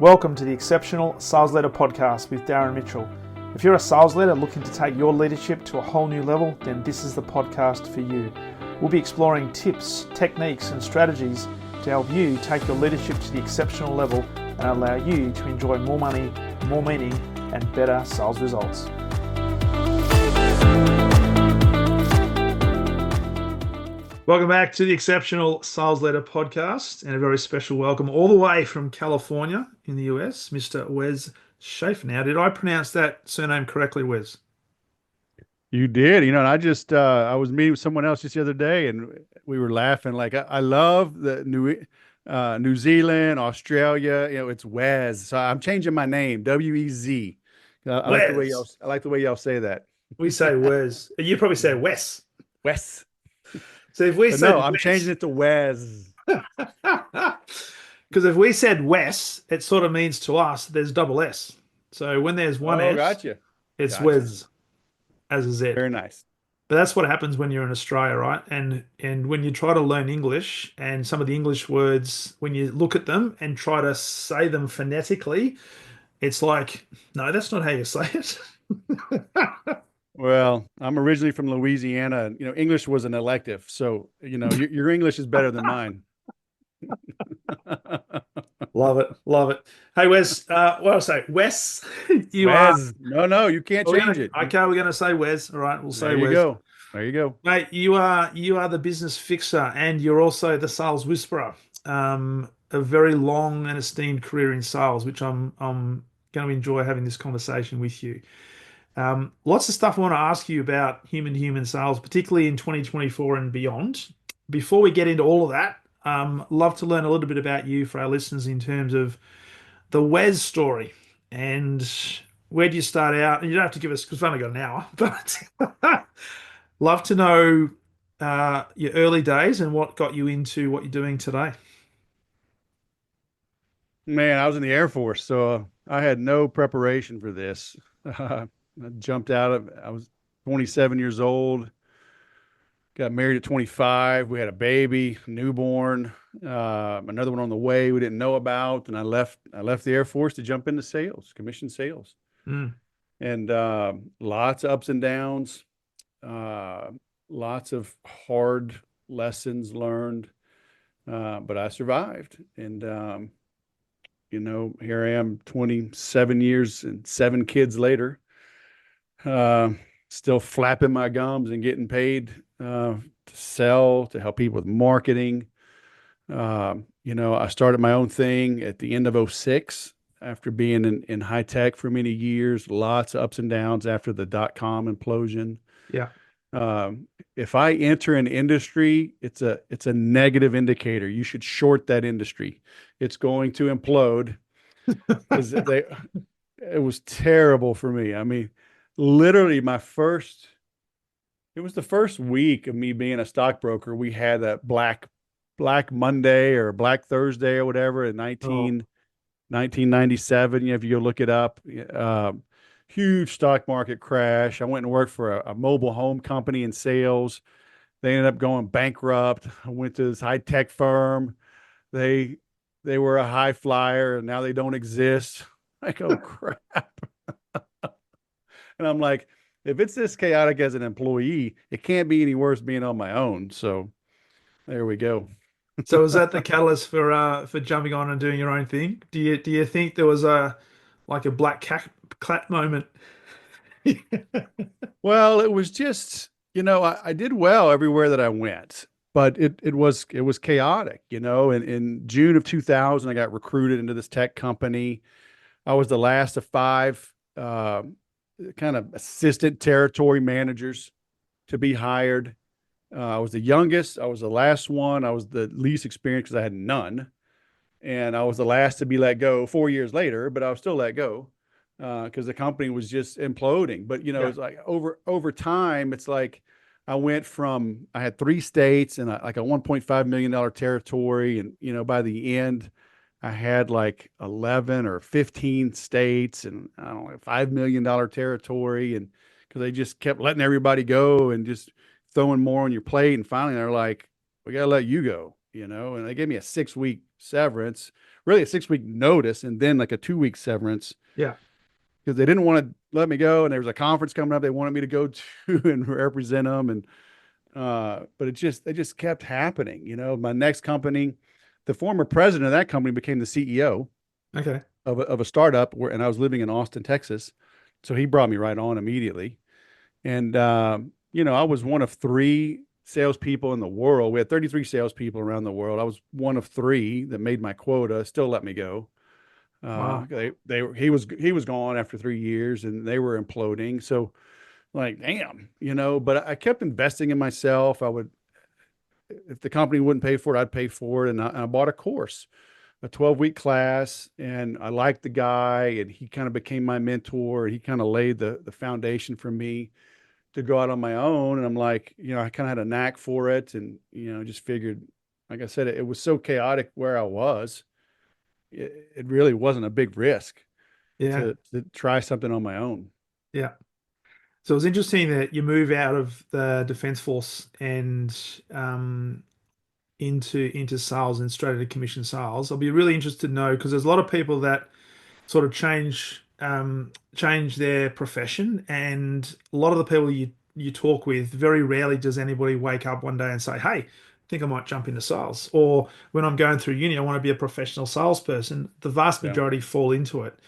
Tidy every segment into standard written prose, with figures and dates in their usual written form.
Welcome to the Exceptional Sales Leader Podcast with Darren Mitchell. If you're a sales leader looking to take your leadership to a whole new level, then this is the podcast for you. We'll be exploring tips, techniques, and strategies to help you take your leadership to the exceptional level and allow you to enjoy more money, more meaning, and better sales results. Welcome back to the Exceptional Sales Leader Podcast, and a very special welcome all the way from California in the US, Mr. Wes Schaeffer. Now, did I pronounce that surname correctly, Wes? You did, and I was meeting with someone else just the other day, and we were laughing. Like I love the New Zealand, Australia. It's Wes, so I'm changing my name, W-E-Z. I like the way y'all say that. We say Wes. You probably say Wes. Wes. So if we said no, I'm changing it to Wes. Because if we said Wes, it sort of means to us there's double S. So when there's one S, gotcha. It's Wes as a Z. Very nice. But that's what happens when you're in Australia, right? And when you try to learn English, and some of the English words, when you look at them and try to say them phonetically, it's like, no, that's not how you say it. Well, I'm originally from Louisiana, and English was an elective, so your English is better than mine. Love it. Hey, Wes. What do I say? Wes. Wes. No, you can't change it. Okay, we're going to say Wes. All right, we'll say Wes. There you go, mate. You are the business fixer, and you're also the sales whisperer. A very long and esteemed career in sales, which I'm going to enjoy having this conversation with you. Lots of stuff I want to ask you about human-to-human sales, particularly in 2024 and beyond. Before we get into all of that, love to learn a little bit about you for our listeners in terms of the Wes story and where do you start out? And you don't have to give us, because we've only got an hour, but love to know your early days and what got you into what you're doing today. Man, I was in the Air Force, so I had no preparation for this. I jumped I was 27 years old, got married at 25. We had a baby, newborn, another one on the way we didn't know about. And I left the Air Force to jump into sales, commission sales. And lots of ups and downs, lots of hard lessons learned. But I survived. And, here I am 27 years and 7 kids later. Still flapping my gums and getting paid to sell, to help people with marketing. I started my own thing at the end of 2006 after being in high tech for many years, lots of ups and downs after the .com implosion. Yeah. If I enter an industry, it's a negative indicator. You should short that industry. It's going to implode. It was terrible for me. I mean, literally it was the first week of me being a stockbroker. We had that Black Monday or Black Thursday or whatever in 1997. If you go look it up, huge stock market crash. I went and worked for a mobile home company in sales. They ended up going bankrupt. I went to this high tech firm. They were a high flyer and now they don't exist. Like, oh crap. And I'm like, if it's this chaotic as an employee, it can't be any worse being on my own. So there we go. So was that the catalyst for jumping on and doing your own thing? Do you think there was a black cat moment? Well, it was just, I did well everywhere that I went, but it was chaotic, in June of 2000, I got recruited into this tech company. I was the last of 5, kind of assistant territory managers to be hired. I was the youngest. I was the last one. I was the least experienced because I had none. And I was the last to be let go 4 years later, but I was still let go because the company was just imploding. But, it's like over time, it's like I had 3 states and like a $1.5 million territory. And, by the end, I had like 11 or 15 states and I don't know, a $5 million territory. And because they just kept letting everybody go and just throwing more on your plate. And finally they're like, we got to let you go. and they gave me a 6 week severance, really a 6 week notice, and then like a 2 week severance Yeah. because they didn't want to let me go. And there was a conference coming up they wanted me to go to and represent them. And, but they just kept happening. My next company, the former president of that company became the CEO Okay. of a startup and I was living in Austin, Texas. So he brought me right on immediately. And, I was one of three salespeople in the world. We had 33 salespeople around the world. I was one of three that made my quota, still let me go. Wow. He was gone after 3 years and they were imploding. So like, damn, but I kept investing in myself. If the company wouldn't pay for it, I'd pay for it. And I bought a course, a 12-week class, and I liked the guy and he kind of became my mentor. He kind of laid the foundation for me to go out on my own. And I'm like, I kind of had a knack for it. And, just figured, like I said, it was so chaotic where I was. It really wasn't a big risk Yeah. to try something on my own. Yeah. So it's interesting that you move out of the defense force and into sales and straight into commission sales. I'll be really interested to know because there's a lot of people that sort of change their profession, and a lot of the people you talk with, very rarely does anybody wake up one day and say, "Hey, I think I might jump into sales," or when I'm going through uni, I want to be a professional salesperson. The vast Yeah. majority fall into it.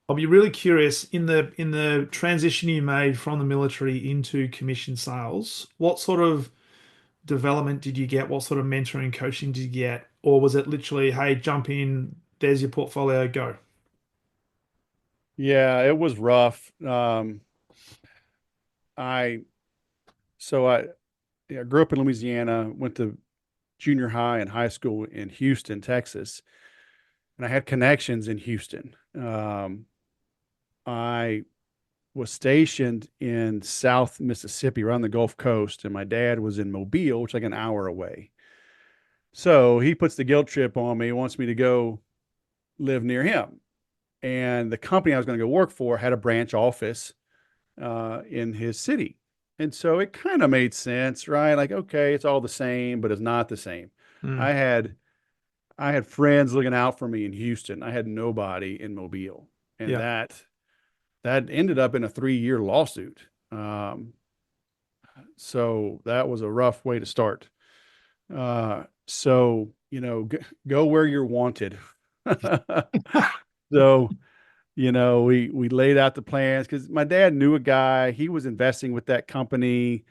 I'll be really curious in the transition you made from the military into commission sales, what sort of development did you get? What sort of mentoring and coaching did you get? Or was it literally, hey, jump in, there's your portfolio, go? Yeah, it was rough. I so I yeah, grew up in Louisiana, went to junior high and high school in Houston, Texas, and I had connections in Houston. I was stationed in South Mississippi around the Gulf Coast, and my dad was in Mobile, which is like an hour away. So he puts the guilt trip on me, wants me to go live near him. And the company I was going to go work for had a branch office in his city. And so it kind of made sense, right? Like, okay, it's all the same, but it's not the same. I Mm, had I had friends looking out for me in Houston. I had nobody in Mobile, and yeah. that ended up in a 3 year lawsuit. Um, so that was a rough way to start. So go where you're wanted. So we laid out the plans because my dad knew a guy. He was investing with that company.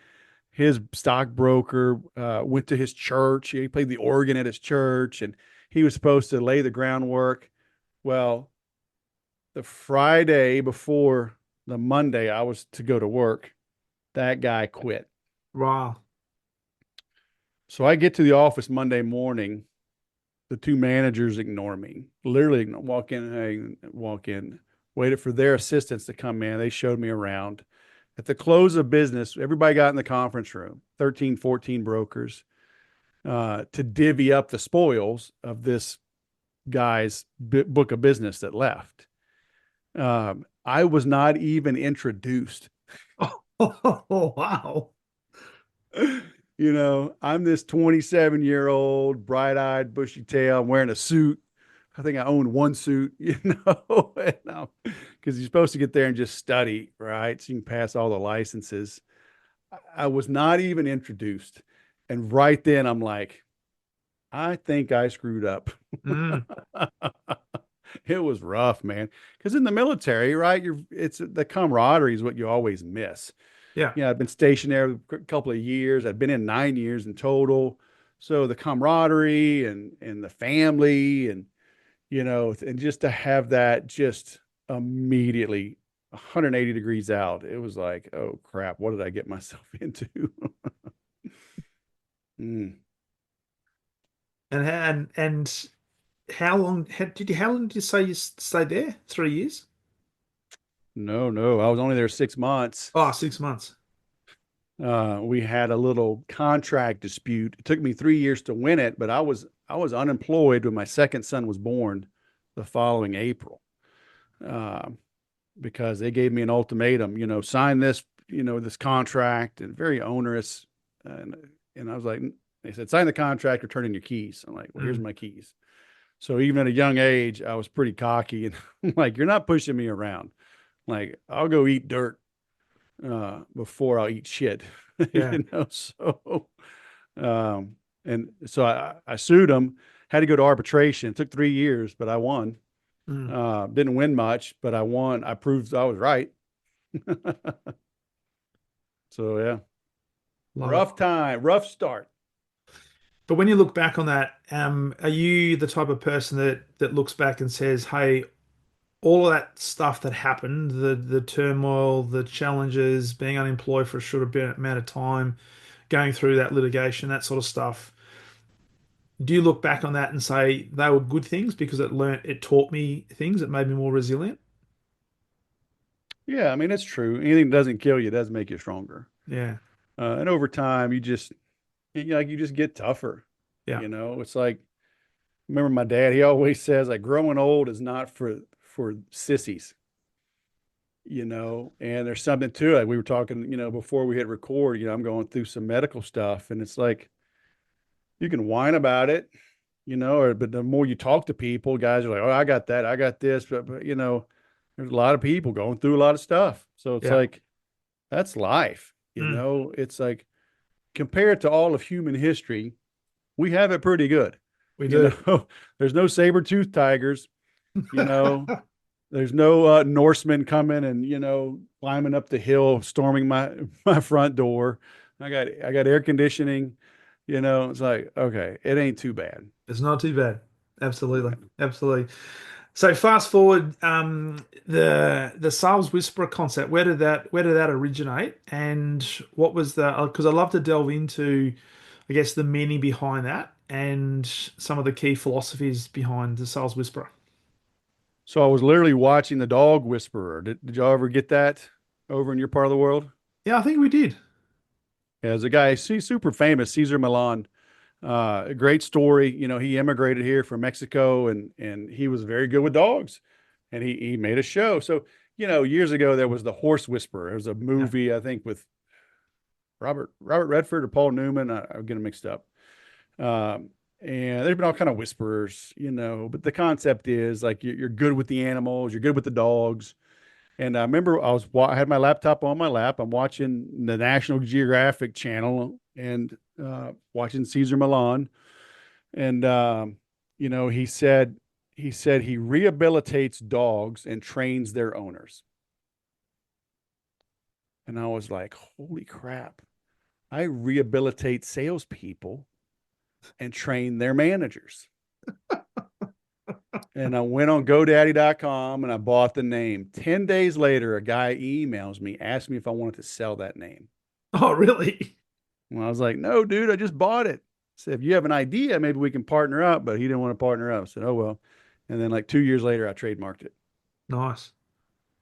His stockbroker went to his church. He played the organ at his church, and he was supposed to lay the groundwork. Well, the Friday before the Monday I was to go to work, that guy quit. Wow. So I get to the office Monday morning. The two managers ignore me. Literally walk in, hey, walk in, waited for their assistants to come in. They showed me around. At the close of business, everybody got in the conference room, 13, 14 brokers, to divvy up the spoils of this guy's book of business that left. I was not even introduced. Oh, wow. I'm this 27-year-old, bright eyed, bushy tail. I'm wearing a suit. I think I own one suit, because you're supposed to get there and just study, right? So you can pass all the licenses. I was not even introduced. And right then I'm like, I think I screwed up. Mm, It was rough, man. Because in the military, right, it's the camaraderie is what you always miss. yeah. I've been stationed there a couple of years. I've been in 9 years in total. So the camaraderie and the family and just to have that just immediately 180 degrees out, it was like, oh crap, what did I get myself into? Mm. And how long did you say you stayed there? 3 years? No, no, I was only there 6 months. Oh, 6 months. We had a little contract dispute. It took me 3 years to win it, but I was unemployed when my second son was born the following April. Uh, because they gave me an ultimatum, sign this, this contract and very onerous. And I was like, They said, sign the contract or turn in your keys. I'm like, well, here's Mm, my keys. So even at a young age, I was pretty cocky and I'm like, you're not pushing me around. Like, I'll go eat dirt before I'll eat shit, yeah. you know? So, um, and so I sued him, had to go to arbitration. It took 3 years, but I won. Mm, Didn't win much, but I won. I proved I was right. So yeah, love it. rough time, rough start. But when you look back on that, are you the type of person that looks back and says, "Hey, all of that stuff that happened, the turmoil, the challenges, being unemployed for a short amount of time, going through that litigation, that sort of stuff. Do you look back on that and say they were good things because it taught me things, it made me more resilient?" Yeah, I mean, it's true. Anything that doesn't kill you does make you stronger. Yeah, And over time, you just get tougher. yeah, You know, it's like, remember my dad, he always says like growing old is not for sissies, you know, and there's something to it. We were talking, before we hit record, I'm going through some medical stuff and it's like you can whine about it, but the more you talk to people, guys are like, oh, I got that, I got this, but there's a lot of people going through a lot of stuff. So it's yeah. like that's life, Mm, It's like compared to all of human history, we have it pretty good. we You do. know, there's no saber-toothed tigers, you know, there's no Norsemen coming and, climbing up the hill, storming my front door. I got air conditioning, it's like, okay, it ain't too bad. It's not too bad. Absolutely. Yeah. Absolutely. So fast forward, the sales whisperer concept. Where did that originate, and what was the? Because I love to delve into, I guess, the meaning behind that and some of the key philosophies behind the sales whisperer. So I was literally watching The Dog Whisperer. Did y'all ever get that over in your part of the world? Yeah, I think we did. Yeah, there's a guy, he's super famous, Caesar Milan. A great story. He immigrated here from Mexico and he was very good with dogs. And he made a show. So, years ago there was The Horse Whisperer. It was a Yeah, movie, I think, with Robert Redford or Paul Newman. I'm getting mixed up. And there's been all kind of whisperers, but the concept is like you're good with the animals, you're good with the dogs. And I remember I had my laptop on my lap. I'm watching the National Geographic channel and watching Caesar Milan. And he said he rehabilitates dogs and trains their owners. And I was like, holy crap! I rehabilitate salespeople and train their managers. And I went on GoDaddy.com and I bought the name. 10 days later, a guy emails me, asked me if I wanted to sell that name. Oh, really? Well, I was like, no, dude, I just bought it. I said, if you have an idea, maybe we can partner up. But he didn't want to partner up. I said, oh, well. And then like 2 years later, I trademarked it. Nice,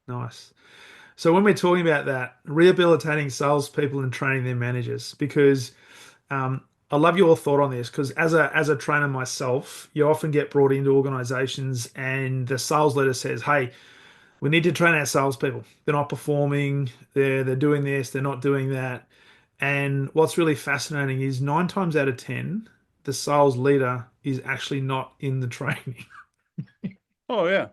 nice. So when we're talking about that, rehabilitating salespeople and training their managers, because I love your thought on this, because as a trainer myself, you often get brought into organizations and the sales leader says, "Hey, we need to train our salespeople. They're not performing. They're doing this. They're not doing that." And what's really fascinating is 9 times out of 10, the sales leader is actually not in the training. Oh, yeah.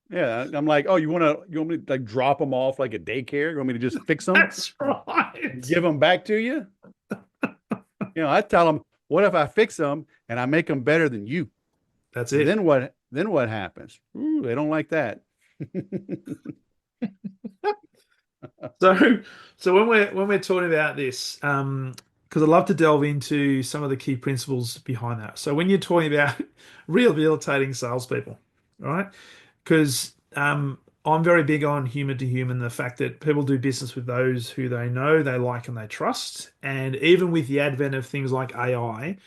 Yeah. I'm like, oh, you want me to like drop them off like a daycare? You want me to just fix them That's and right. give them back to you? I tell them, what if I fix them and I make them better than you? That's it. Then what happens? Ooh, they don't like that. So, so when we're talking about this, because I love to delve into some of the key principles behind that. So when you're talking about rehabilitating salespeople, all right? Because I'm very big on human to human, the fact that people do business with those who they know, they like, and they trust. And even with the advent of things like AI,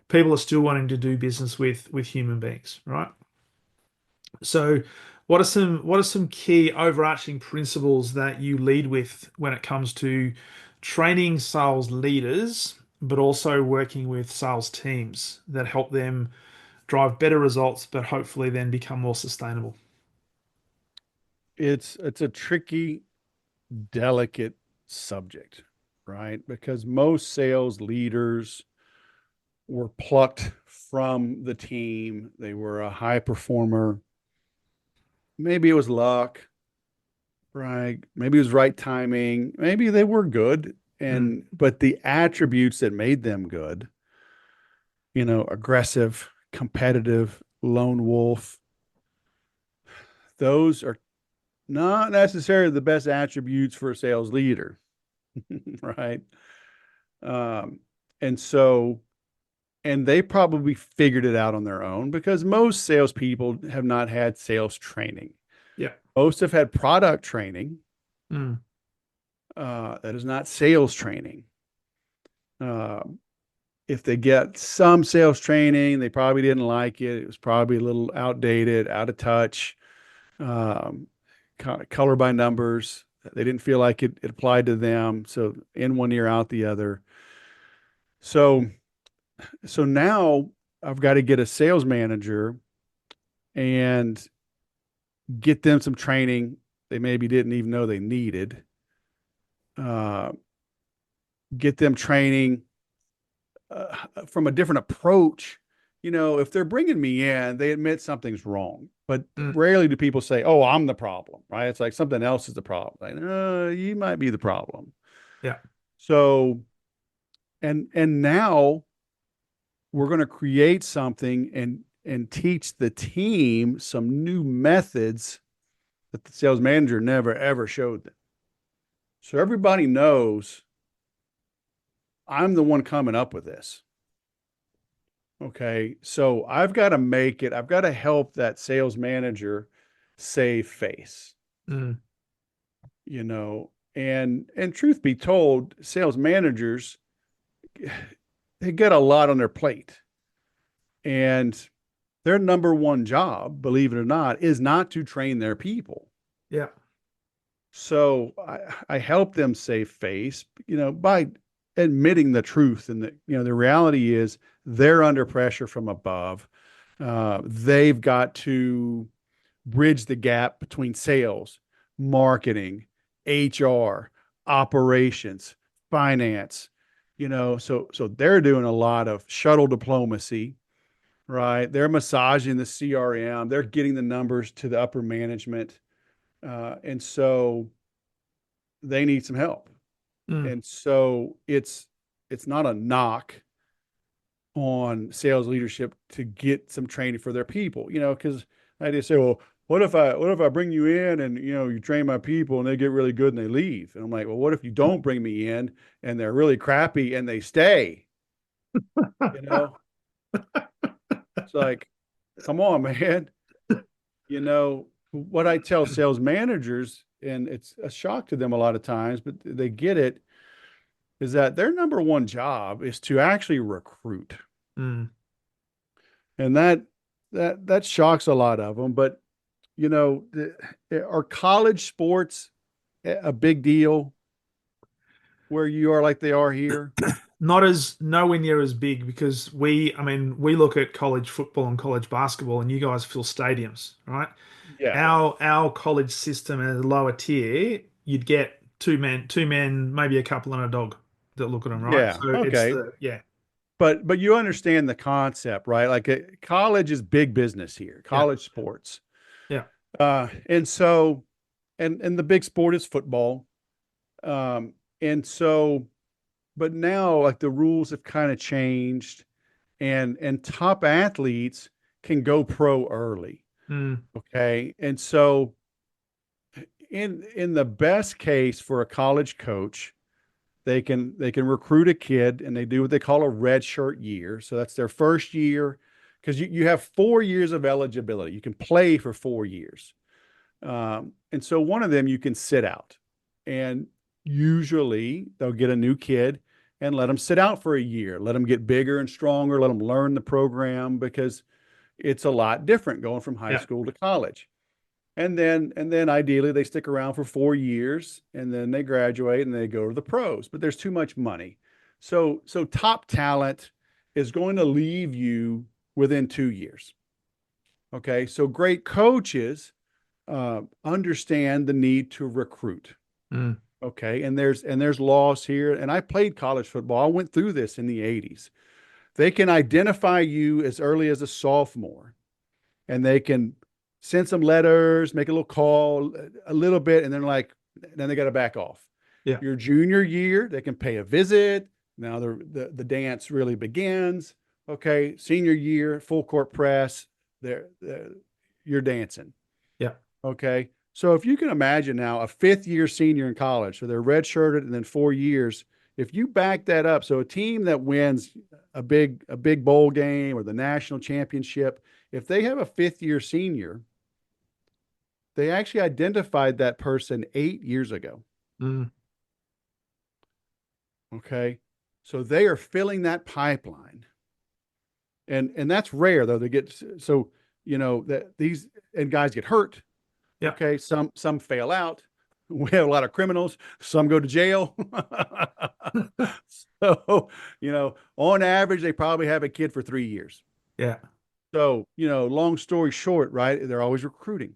people are still wanting to do business with human beings, right? So, what are some key overarching principles that you lead with when it comes to training sales leaders, but also working with sales teams that help them drive better results, but hopefully then become more sustainable? It's a tricky, delicate subject, right? Because most sales leaders were plucked from the team. They were a high performer. Maybe it was luck, right? Maybe it was right timing. Maybe they were good. Mm, But the attributes that made them good, aggressive, competitive, lone wolf, those are not necessarily the best attributes for a sales leader, right? Um, and so, and they probably figured it out on their own because most salespeople have not had sales training. yeah. Most have had product training. Mm, That is not sales training. Uh, if they get some sales training, they probably didn't like it. It was probably a little outdated, out of touch, um, color by numbers. They didn't feel like it applied to them. So in one ear, out the other. So so now I've got to get a sales manager and get them some training they maybe didn't even know they needed. Uh, get them training from a different approach. If they're bringing me in, they admit something's wrong, but mm, rarely do people say, "Oh, I'm the problem," right? It's like something else is the problem. Like, you might be the problem. yeah. So, and now we're going to create something and teach the team some new methods that the sales manager never ever showed them. So everybody knows I'm the one coming up with this. Okay. So I've got to make it, I've got to help that sales manager save face, Mm, and truth be told, sales managers, they get a lot on their plate. And their number one job, believe it or not, is not to train their people. yeah. So I help them save face, by admitting the truth. And the reality is they're under pressure from above. They've got to bridge the gap between sales, marketing, HR, operations, finance. So they're doing a lot of shuttle diplomacy, right? They're massaging the CRM. They're getting the numbers to the upper management, and so they need some help. Mm, And so it's not a knock on sales leadership to get some training for their people, because I just say, well, what if I bring you in and you train my people and they get really good and they leave? And I'm like, well, what if you don't bring me in and they're really crappy and they stay? You know, it's like, come on, man. What I tell sales managers, and it's a shock to them a lot of times, but they get it, is that their number one job is to actually recruit. mm. And that shocks a lot of them. But are college sports a big deal where you are like they are here? Not as nowhere near as big because I mean, we look at college football and college basketball, and you guys fill stadiums, right? Yeah. Our college system at a lower tier, you'd get two men, maybe a couple and a dog that look at them, right? Yeah. So it's Okay. the yeah, But you understand the concept, right? Like college is big business here, yeah, college sports. yeah, And so and the big sport is football. And so but now like the rules have kind of changed, and top athletes can go pro early. mm, Okay. And so in the best case for a college coach, they can recruit a kid and they do what they call a red shirt year. So that's their first year, because you have 4 years of eligibility. You can play for 4 years. And so one of them you can sit out. And usually they'll get a new kid and let them sit out for a year, let them get bigger and stronger, let them learn the program, because it's a lot different going from high yeah, school to college. And then ideally they stick around for 4 years and then they graduate and they go to the pros. But there's too much money. So top talent is going to leave you within 2 years. Okay. So great coaches understand the need to recruit. mm, Okay. And there's laws here. And I played college football. I went through this in the 80s. they can identify you as early as a sophomore, and they can send some letters, make a little call, a little bit, and then they got to back off. Yeah. Your junior year, they can pay a visit. Now the dance really begins. Okay, senior year, full court press, they're you're dancing. Yeah. Okay. So if you can imagine now a fifth year senior in college, so they're redshirted and then 4 years. If you back that up, so a team that wins a big bowl game or the national championship, if they have a fifth year senior, they actually identified that person 8 years ago. Mm. Okay. So they are filling that pipeline. And that's rare though. They get so that these and guys get hurt. Yeah. Okay, some fail out. We have a lot of criminals. Some go to jail. So, on average, they probably have a kid for 3 years. Yeah. So, long story short, right? They're always recruiting.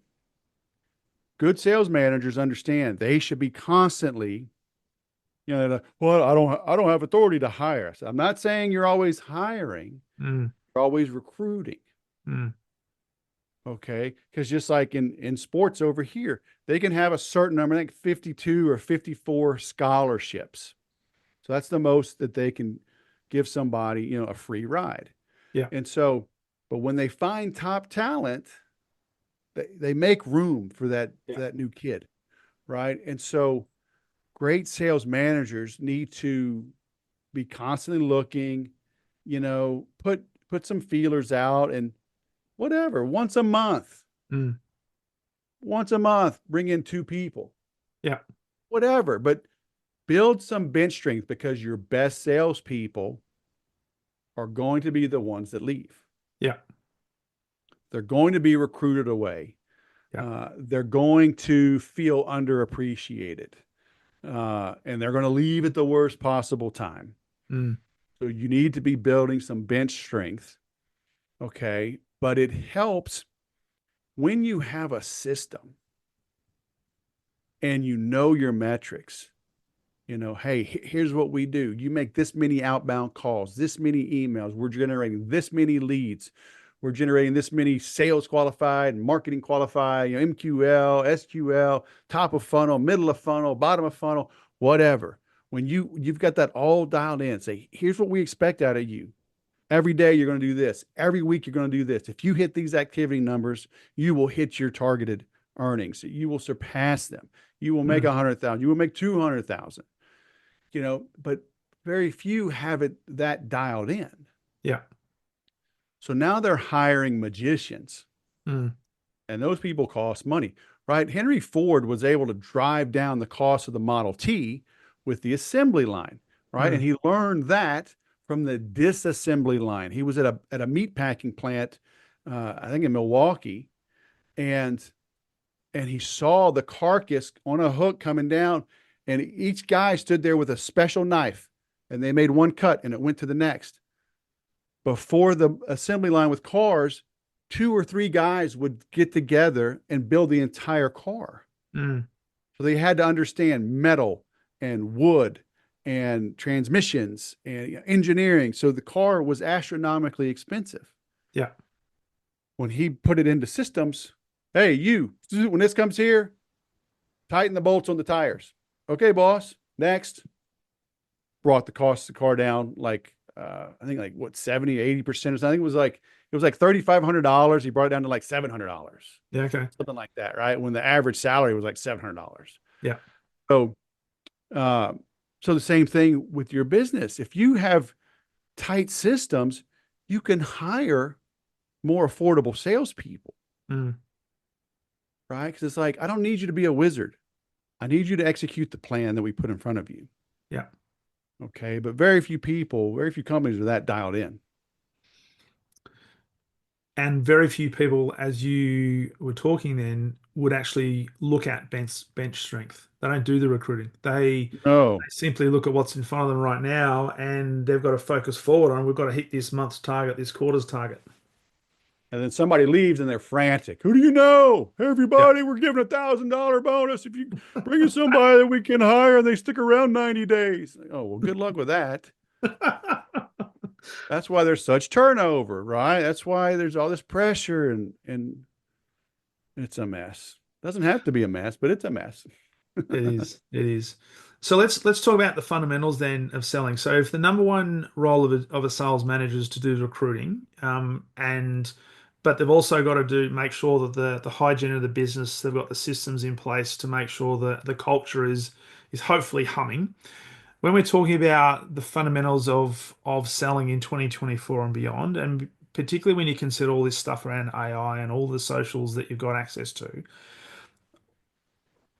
Good sales managers understand they should be constantly, well, I don't have authority to hire. So I'm not saying you're always hiring. Mm. You're always recruiting. Mm. Okay. Because just like in sports over here, they can have a certain number, I think 52 or 54 scholarships. So that's the most that they can give somebody, a free ride. Yeah. And so, but when they find top talent, they make room for that new kid. Right. And so great sales managers need to be constantly looking, put some feelers out and whatever, once a month. Mm. Once a month, bring in 2 people. Yeah. Whatever, but build some bench strength because your best salespeople are going to be the ones that leave. Yeah. They're going to be recruited away. Yeah. They're going to feel underappreciated. And they're going to leave at the worst possible time. Mm. So you need to be building some bench strength. Okay. But it helps when you have a system and your metrics. Hey, here's what we do. You make this many outbound calls, this many emails. We're generating this many leads. We're generating this many sales qualified and marketing qualified, MQL, SQL, top of funnel, middle of funnel, bottom of funnel, whatever. When you've got that all dialed in, say, here's what we expect out of you. Every day you're going to do this. Every week you're going to do this. If you hit these activity numbers, you will hit your targeted earnings. You will surpass them. You will make 100,000. You will make 200,000. But very few have it that dialed in. Yeah. So now they're hiring magicians. Mm. And those people cost money, right? Henry Ford was able to drive down the cost of the Model T with the assembly line, right? Mm. And he learned that from the disassembly line. He was at a meat packing plant, I think in Milwaukee, and he saw the carcass on a hook coming down, and each guy stood there with a special knife, and they made one cut, and it went to the next. Before the assembly line with cars, 2 or 3 guys would get together and build the entire car. Mm. So they had to understand metal and wood and transmissions and engineering. So the car was astronomically expensive. Yeah. When he put it into systems, hey, when this comes here, tighten the bolts on the tires. Okay, boss. Next. Brought the cost of the car down I think 70, 80% or something. I think it was like $3,500. He brought it down to like $700. Yeah. Okay. Something like that, right? When the average salary was like $700. Yeah. So the same thing with your business. If you have tight systems, you can hire more affordable salespeople, Mm. right? Because it's like, I don't need you to be a wizard. I need you to execute the plan that we put in front of you. Yeah. Okay. But very few companies are that dialed in. And very few people, as you were talking then, would actually look at bench strength. They don't do the recruiting. They simply look at what's in front of them right now, and they've got to focus forward on, we've got to hit this month's target, this quarter's target. And then somebody leaves and they're frantic. Who do you know? Hey, everybody, we're giving $1,000 bonus if you bring in somebody that we can hire and they stick around 90 days. Oh, well, good luck with that. That's why there's such turnover, right? That's why there's all this pressure and it's a mess. Doesn't have to be a mess, but it's a mess. It is. It is. So let's talk about the fundamentals then of selling. So if the number one role of a sales manager is to do recruiting, and but they've also got to make sure that the hygiene of the business, they've got the systems in place to make sure that the culture is hopefully humming. When we're talking about the fundamentals of selling in 2024 and beyond, and particularly when you consider all this stuff around AI and all the socials that you've got access to,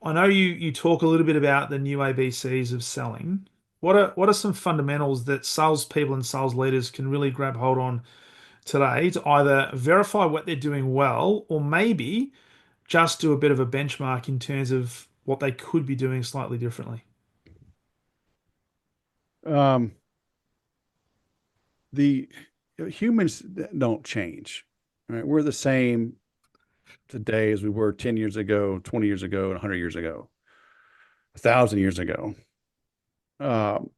I know you talk a little bit about the new ABCs of selling. What are some fundamentals that salespeople and sales leaders can really grab hold on today to either verify what they're doing well, or maybe just do a bit of a benchmark in terms of what they could be doing slightly differently? Um, the humans don't change. Right? We're the same today as we were 10 years ago, 20 years ago, 100 years ago, 1,000 years ago. Um,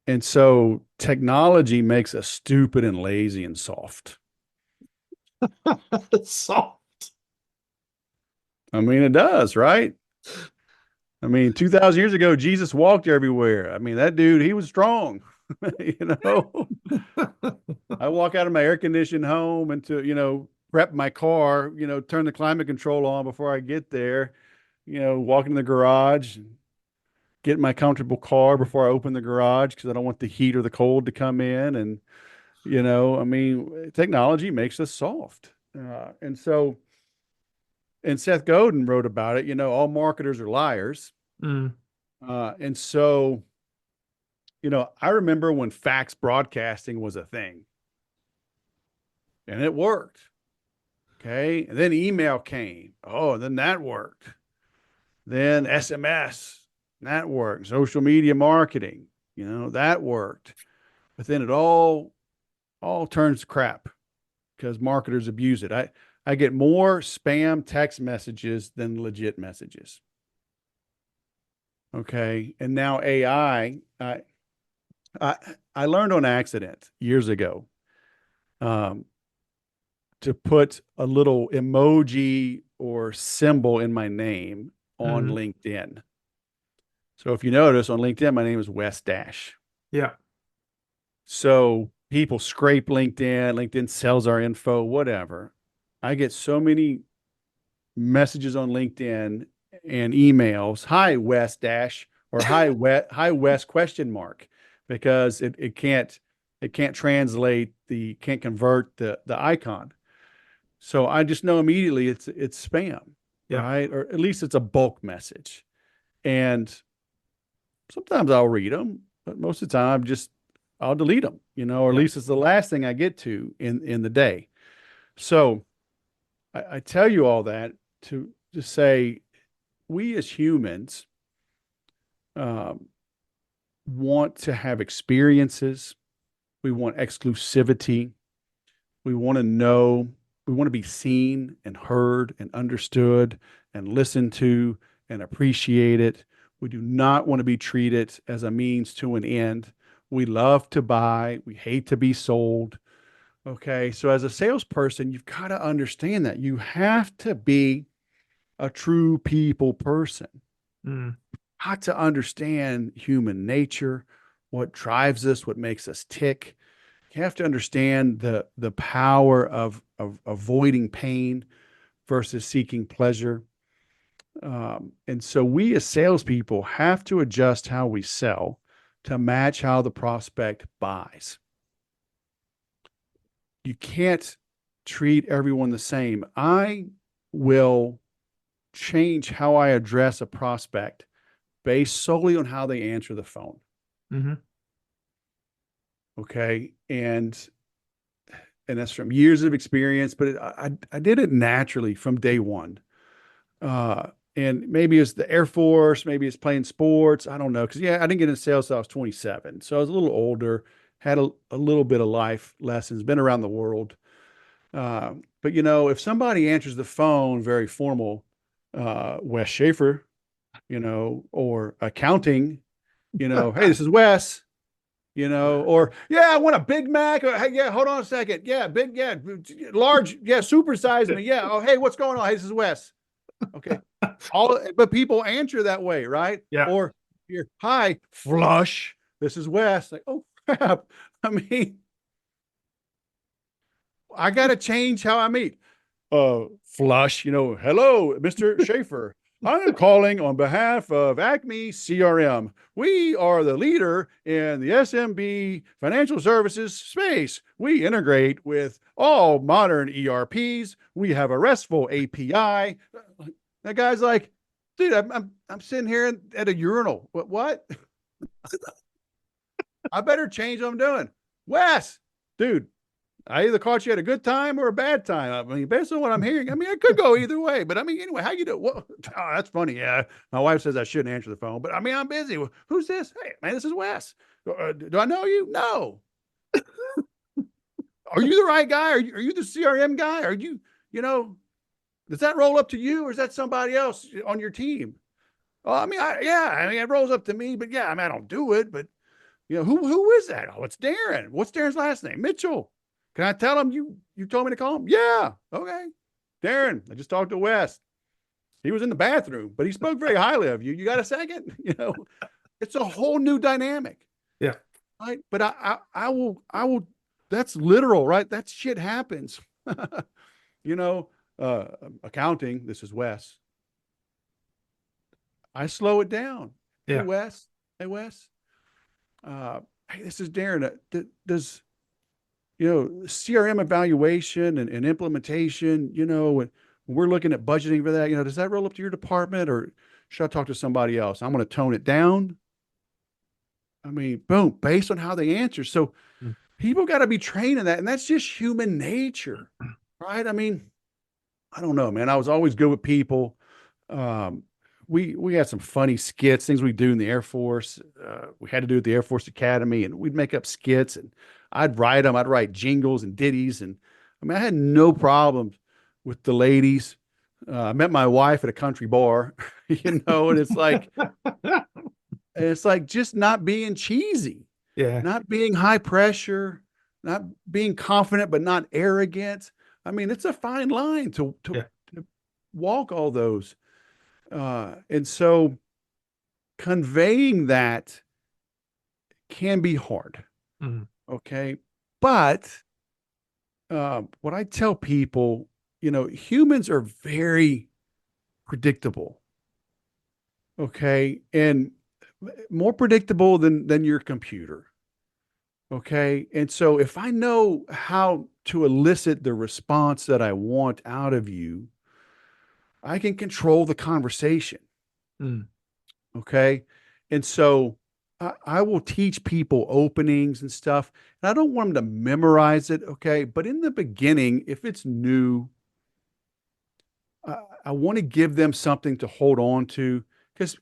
and so technology makes us stupid and lazy and soft. So, I mean, it does, right? I mean, 2,000 years ago, Jesus walked everywhere. I mean, that dude, he was strong. you know, I walk out of my air conditioned home and to, prep my car, turn the climate control on before I get there, walk in the garage, get in my comfortable car before I open the garage because I don't want the heat or the cold to come in. And, I mean, technology makes us soft. And Seth Godin wrote about it, all marketers are liars. mm, And so, I remember when fax broadcasting was a thing and it worked. Okay. And then email came. Oh, and then that worked. Then SMS, that worked. Social media marketing, that worked. But then it all turns to crap because marketers abuse it. I get more spam text messages than legit messages. Okay. And now AI, I, I learned on accident years ago um, to put a little emoji or symbol in my name on mm, LinkedIn. So if you notice on LinkedIn, my name is Wes Dash. yeah, So people scrape LinkedIn, LinkedIn sells our info, whatever. I get so many messages on LinkedIn and emails. Hi, Wes Dash, or hi Wes question mark, because it can't translate can't convert the icon. So I just know immediately it's spam, yeah, right? Or at least it's a bulk message. And sometimes I'll read them, but most of the time I'll delete them, or at yeah. least it's the last thing I get to in the day. So I tell you all that to say we as humans um, want to have experiences. We want exclusivity. We want to know. We want to be seen and heard and understood and listened to and appreciated. We do not want to be treated as a means to an end. We love to buy. We hate to be sold. Okay. So, as a salesperson, you've got to understand that you have to be a true people person. Mm, Got to understand human nature, what drives us, what makes us tick. You have to understand the power of avoiding pain versus seeking pleasure. And so we as salespeople have to adjust how we sell to match how the prospect buys. You can't treat everyone the same. I will change how I address a prospect based solely on how they answer the phone. hmm Okay. And that's from years of experience, but I did it naturally from day one. Uh, and maybe it's the Air Force, maybe it's playing sports. I don't know. Cause yeah, I didn't get into sales till I was 27. So I was a little older, had a little bit of life lessons, been around the world. But if somebody answers the phone, very formal, Wes Schaeffer, or accounting, hey, this is Wes. or yeah, I want a Big Mac. Or, hey, yeah, hold on a second. Yeah, large, yeah, supersize me. Yeah. Oh, hey, what's going on? Hey, this is Wes. Okay. But people answer that way, right? Yeah. Or you're, hi, flush. This is Wes. Like, oh crap. I mean, I got to change how I meet. Flush, hello, Mr. Schaeffer. I am calling on behalf of Acme CRM. We are the leader in the SMB financial services space. We integrate with all modern ERPs. We have a RESTful API. That guy's like, dude, I'm sitting here at a urinal. What? I better change what I'm doing. Wes, dude, I either caught you at a good time or a bad time. I mean, based on what I'm hearing, I mean, I could go either way. But I mean, anyway, how you do? Oh, that's funny. Yeah, my wife says I shouldn't answer the phone, but I mean, I'm busy. Who's this? Hey, man, this is Wes. Do I know you? No. Are you the right guy? Are you the CRM guy? Are you, you know, does that roll up to you, or is that somebody else on your team? Oh, I mean, it rolls up to me, but yeah, I mean, I don't do it. But who is that? Oh, it's Darren. What's Darren's last name? Mitchell. Can I tell him you told me to call him? Yeah. Okay. Darren, I just talked to Wes. He was in the bathroom, but he spoke very highly of you. You got a second? It's a whole new dynamic. Yeah. Right. But I will, that's literal, right? That shit happens. you know, accounting, this is Wes. I slow it down. Yeah. Hey, Wes. Hey, this is Darren. Does CRM evaluation and implementation, when we're looking at budgeting for that, does that roll up to your department, or should I talk to somebody else? I'm going to tone it down. I mean, boom, based on how they answer. So Mm. people got to be trained in that. And that's just human nature, right? I mean, I don't know, man. I was always good with people. Um, we had some funny skits, things we do in the Air Force. We had to do at the Air Force Academy, and we'd make up skits, and I'd write them. I'd write jingles and ditties, and I mean, I had no problems with the ladies. I met my wife at a country bar, and it's like just not being cheesy, Yeah. not being high pressure, not being confident but not arrogant. I mean, it's a fine line Yeah. to walk all those. And so conveying that can be hard. Mm. Okay. But what I tell people, humans are very predictable. Okay. And more predictable than your computer. Okay. And so if I know how to elicit the response that I want out of you, I can control the conversation. Mm. Okay. And so I will teach people openings and stuff. And I don't want them to memorize it. Okay. But in the beginning, if it's new, I want to give them something to hold on to, because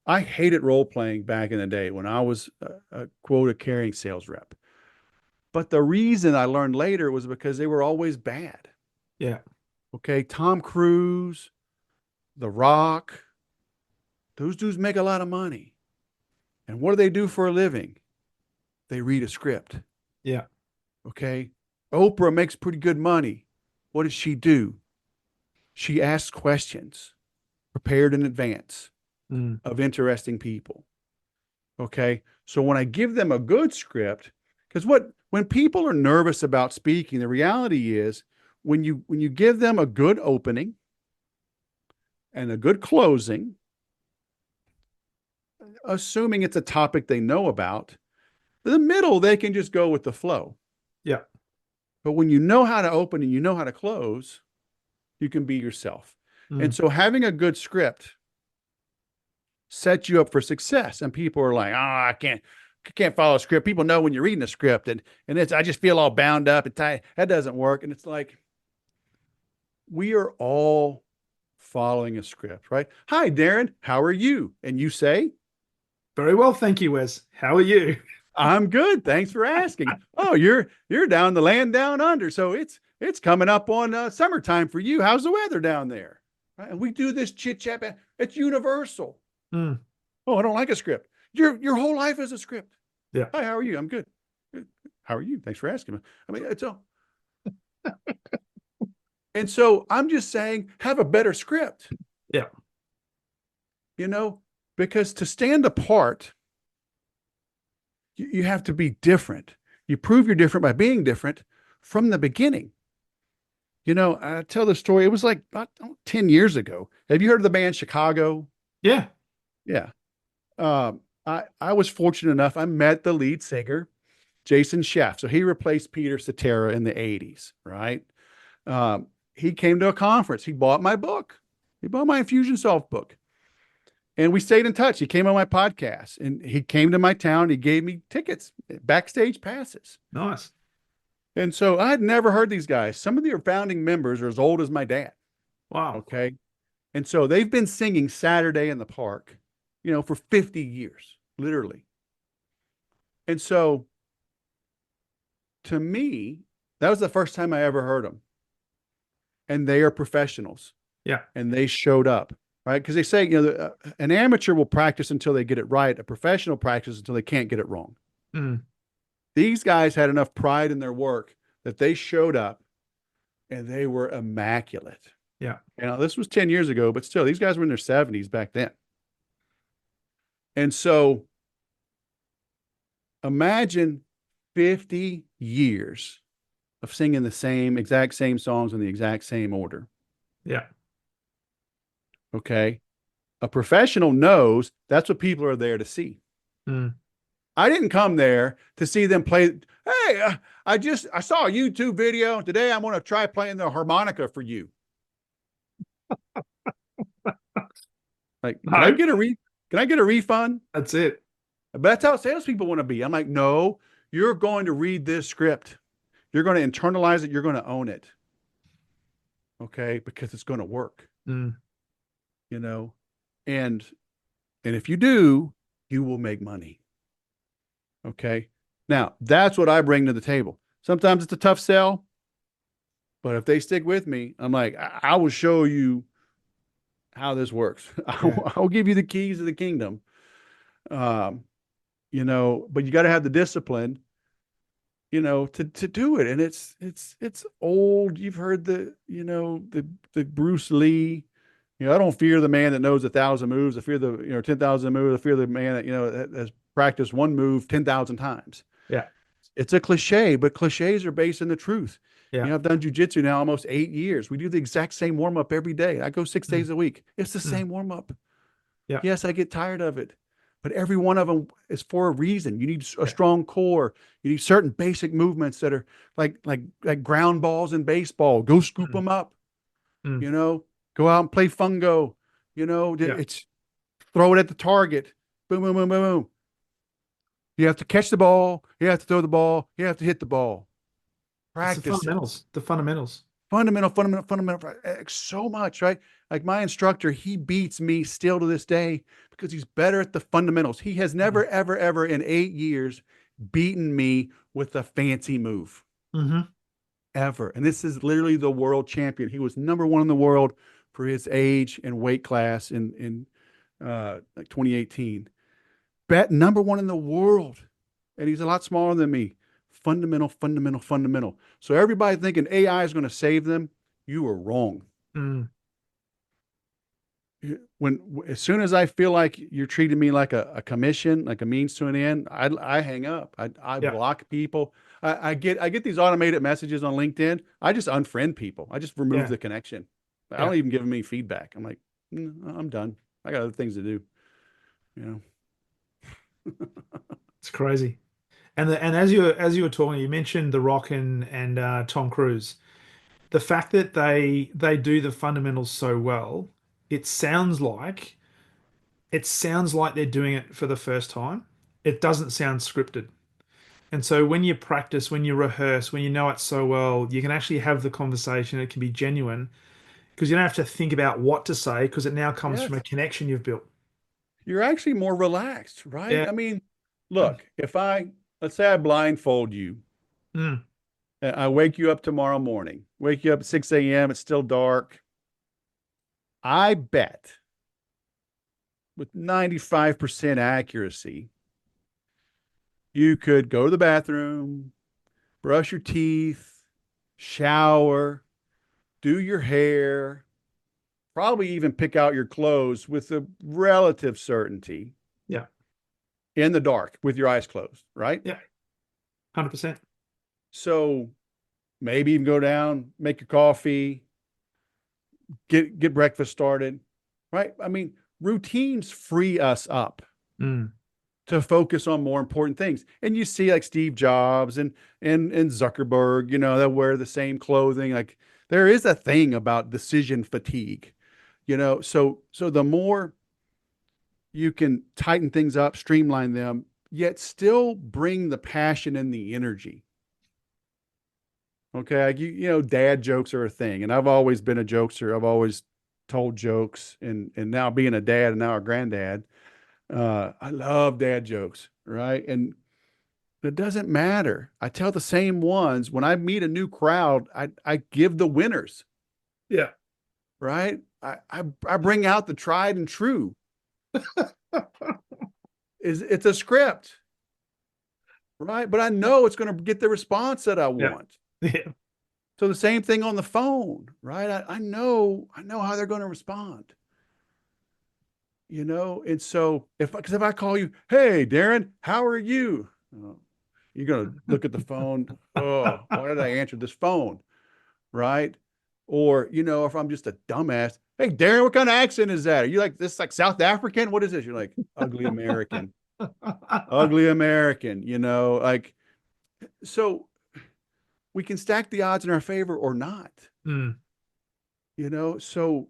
I hated role playing back in the day when I was a quota carrying sales rep. But the reason I learned later was because they were always bad. Yeah. Okay. Tom Cruise, The Rock, those dudes make a lot of money. And what do they do for a living? They read a script. Yeah. Okay. Oprah makes pretty good money. What does she do? She asks questions prepared in advance of interesting people. Okay. So when I give them a good script, because when people are nervous about speaking, the reality is when you give them a good opening and a good closing, assuming it's a topic they know about, the middle, they can just go with the flow. Yeah. But when you know how to open and you know how to close, you can be yourself. And so having a good script sets you up for success. And people are like, I can't follow a script. People know when you're reading a script, and I just feel all bound up and tight. That doesn't work. And it's like, we are all following a script, right? Hi, Darren, how are you? And you say, Very well, thank you, Wes. How are you? I'm good. Thanks for asking. Oh, you're down the land down under. So it's coming up on summertime for you. How's the weather down there? Right? And we do this chit chat. It's universal. Mm. Oh, I don't like a script. Your whole life is a script. Yeah. Hi, how are you? I'm good. Good. How are you? Thanks for asking. I mean, it's all. And so I'm just saying, have a better script, Yeah. you know, because to stand apart, you have to be different. You prove you're different by being different from the beginning. I tell the story. It was like about 10 years ago. Have you heard of the band Chicago? Yeah. Yeah. I was fortunate enough. I met the lead singer, Jason Scheff. So he replaced Peter Cetera in the 80s, right? He came to a conference. He bought my book. He bought my Infusionsoft book. And we stayed in touch. He came on my podcast and he came to my town. He gave me tickets, backstage passes. Nice. And so I had never heard these guys. Some of their founding members are as old as my dad. Wow. Okay. And so they've been singing Saturday in the Park, for 50 years, literally. And so to me, that was the first time I ever heard them. And they are professionals Yeah. and they showed up, right? Because they say, an amateur will practice until they get it right. A professional practices until they can't get it wrong. Mm. These guys had enough pride in their work that they showed up and they were immaculate. Yeah. This was 10 years ago, but still, these guys were in their 70s back then. And so imagine 50 years of singing the exact same songs in the exact same order. Yeah. Okay. A professional knows that's what people are there to see. Mm. I didn't come there to see them play. Hey, I saw a YouTube video. Today I'm going to try playing the harmonica for you. Like, can I No, get a refund? that's it. But that's how salespeople want to be. I'm like, no, you're going to read this script. You're going to internalize it. You're going to own it. Okay. Because it's going to work, Mm. and if you do, you will make money. Okay. Now that's what I bring to the table. Sometimes it's a tough sell, but if they stick with me, I'm like, I will show you how this works. Yeah. I'll give you the keys of the kingdom. Um, but you got to have the discipline, to do it. And it's old. You've heard the Bruce Lee, I don't fear the man that knows 1,000 moves. I fear the, 10,000 moves. I fear the man that, has practiced one move 10,000 times. Yeah. It's a cliche, but cliches are based in the truth. Yeah. I've done jujitsu now almost 8 years. We do the exact same warm up every day. I go 6 days Mm. a week. It's the Mm. same warm up. Yeah. Yes, I get tired of it, but every one of them is for a reason. You need a Yeah. strong core. You need certain basic movements that are like ground balls in baseball. Go scoop Mm. them up. Mm. Go out and play fungo. Yeah. It's throw it at the target. Boom, boom, boom, boom, boom. You have to catch the ball. You have to throw the ball. You have to hit the ball. It's the Practice it. fundamentals. The fundamentals. Fundamental. So much, right? Like my instructor, he beats me still to this day because he's better at the fundamentals. He has Mm. never, ever, ever in 8 years beaten me with a fancy move Mm-hmm. ever. And this is literally the world champion. He was number one in the world for his age and weight class in like 2018. Bet number one in the world. And he's a lot smaller than me. Fundamental. So everybody thinking AI is going to save them, you are wrong. Mm. As soon as I feel like you're treating me like a commission, like a means to an end, I hang up. I Yeah. block people. I get these automated messages on LinkedIn. I just unfriend people. I just remove Yeah. the connection. I Yeah. don't even give them any feedback. I'm like, I'm done. I got other things to do. You know. It's crazy. And as you were talking, you mentioned The Rock and Tom Cruise. The fact that they do the fundamentals so well, it sounds like they're doing it for the first time. It doesn't sound scripted. And so when you practice, when you rehearse, when you know it so well, you can actually have the conversation. It can be genuine because you don't have to think about what to say because it now comes from a Yes. connection you've built. You're actually more relaxed, right? Yeah. I mean, look, let's say I blindfold you, Mm. I wake you up tomorrow morning, wake you up at 6 a.m., it's still dark. I bet with 95% accuracy, You could go to the bathroom, brush your teeth, shower, do your hair, probably even pick out your clothes with a relative certainty Yeah. in the dark with your eyes closed, right? Yeah. 100%. So maybe even go down, make your coffee, get breakfast started, right? I mean, routines free us up Mm. to focus on more important things. And you see like Steve Jobs and Zuckerberg, they wear the same clothing. Like there is a thing about decision fatigue, so the more you can tighten things up, streamline them, yet still bring the passion and the energy. Okay, like dad jokes are a thing, and I've always been a jokester. I've always told jokes, and now being a dad and now a granddad, I love dad jokes, right? And it doesn't matter. I tell the same ones when I meet a new crowd. I give the winners, Yeah. right? I bring out the tried and true. It's a script, right? But I know it's going to get the response that I Yeah. want. Yeah. So the same thing on the phone, right? I know how they're going to respond, And so because if I call you, hey, Darren, how are you? Oh, you're going to look at the phone. Oh, why did I answer this phone? Right? Or, if I'm just a dumbass, hey, Darren, what kind of accent is that? Are you like this, like South African? What is this? You're like ugly American, ugly American, like, so we can stack the odds in our favor or not, Mm. so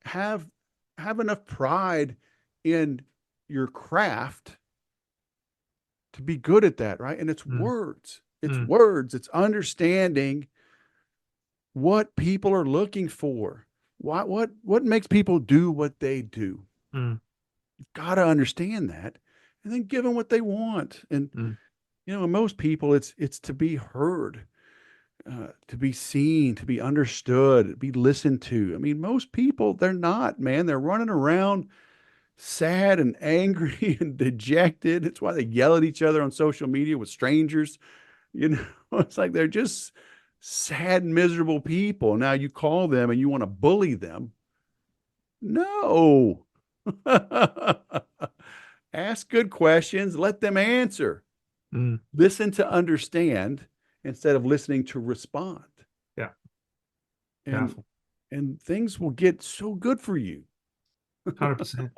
have have enough pride in your craft to be good at that, right? And it's Mm. words. It's Mm. words. It's understanding what people are looking for. What makes people do what they do? Mm. You've got to understand that and then give them what they want. And Mm. in most people it's to be heard, to be seen, to be understood, be listened to. I mean, most people, they're not, man. They're running around sad and angry and dejected. It's why they yell at each other on social media with strangers. You know, it's like they're just sad, miserable people. Now you call them and you want to bully them. No. Ask good questions, let them answer. Mm. Listen to understand instead of listening to respond. Yeah. And Powerful. and things will get so good for you. 100%.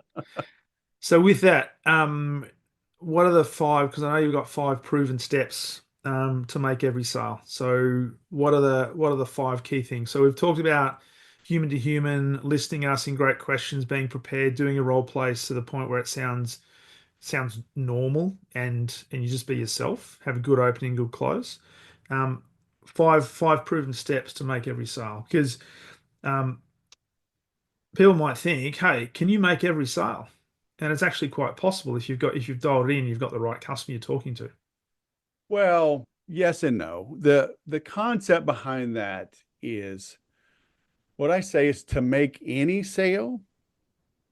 So with that, what are the five? Because I know you've got five proven steps to make every sale. So what are the five key things? So we've talked about human to human, listening, asking great questions, being prepared, doing a role play to the point where it sounds normal, and you just be yourself. Have a good opening, good close. Um, five proven steps to make every sale. Because um, people might think, hey, can you make every sale? And it's actually quite possible if you've dialed it in, you've got the right customer you're talking to. Well, yes and no. The concept behind that is what I say is to make any sale,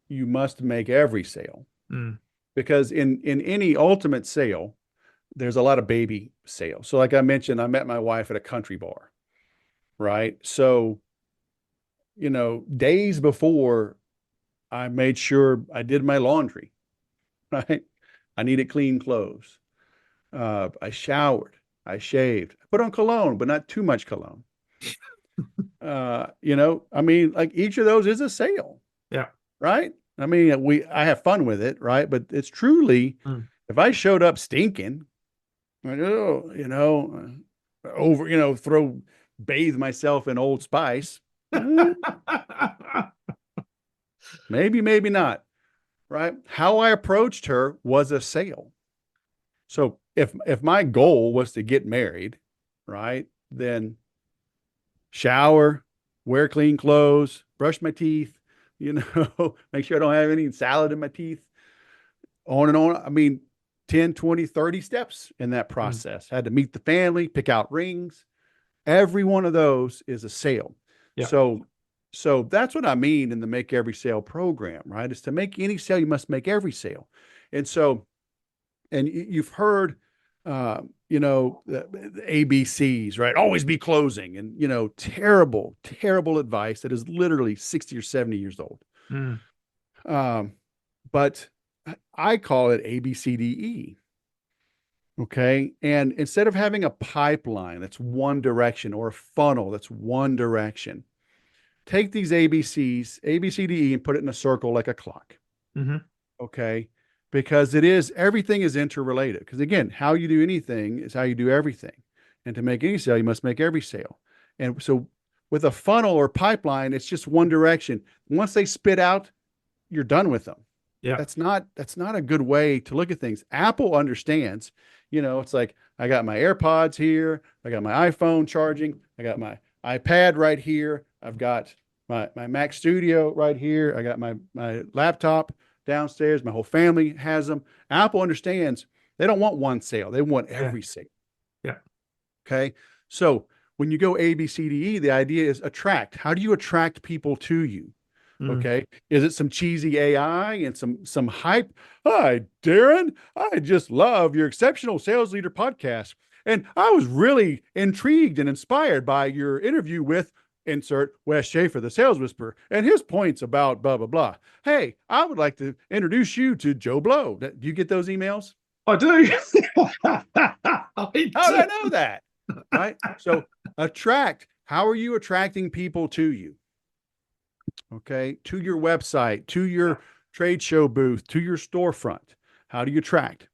you must make every sale. Mm. Because in any ultimate sale, there's a lot of baby sales. So like I mentioned, I met my wife at a country bar, right? So, days before I made sure I did my laundry, right? I needed clean clothes. I showered, I shaved, I put on cologne, but not too much cologne. I mean, like each of those is a sale, Yeah. right? I mean, I have fun with it, right? But it's truly, Mm. if I showed up stinking, like, oh, bathe myself in Old Spice, eh, maybe not, right? How I approached her was a sale. So if my goal was to get married, right, then shower, wear clean clothes, brush my teeth, make sure I don't have any salad in my teeth, on and on. I mean, 10, 20, 30 steps in that Mm. process. Had to meet the family, pick out rings. Every one of those is a sale. Yeah. So that's what I mean in the make every sale program, right? Is to make any sale, you must make every sale. And so And you've heard, the ABCs, right? Always be closing, and terrible, terrible advice that is literally 60 or 70 years old. Mm. But I call it ABCDE. Okay. And instead of having a pipeline that's one direction, or a funnel that's one direction, take these ABCs, ABCDE, and put it in a circle like a clock. Mm-hmm. Okay. Because everything is interrelated. Because again, how you do anything is how you do everything. And to make any sale, you must make every sale. And so with a funnel or pipeline, it's just one direction. Once they spit out, you're done with them. Yeah. That's not a good way to look at things. Apple understands, it's like, I got my AirPods here, I got my iPhone charging, I got my iPad right here, I've got my Mac Studio right here, I got my laptop downstairs, my whole family has them. Apple understands they don't want one sale, they want Yeah. every sale. Yeah. Okay. So when you go A, B, C, D, E, the idea is attract. How do you attract people to you? Mm. Okay. Is it some cheesy AI and some hype? Hi, Darren. I just love your Exceptional Sales Leader podcast. And I was really intrigued and inspired by your interview with insert Wes Schaeffer, the sales whisperer, and his points about blah, blah, blah. Hey, I would like to introduce you to Joe Blow. Do you get those emails? I do. I How did I do. know that? Right. So attract. How are you attracting people to you? Okay. To your website, to your trade show booth, to your storefront. How do you attract?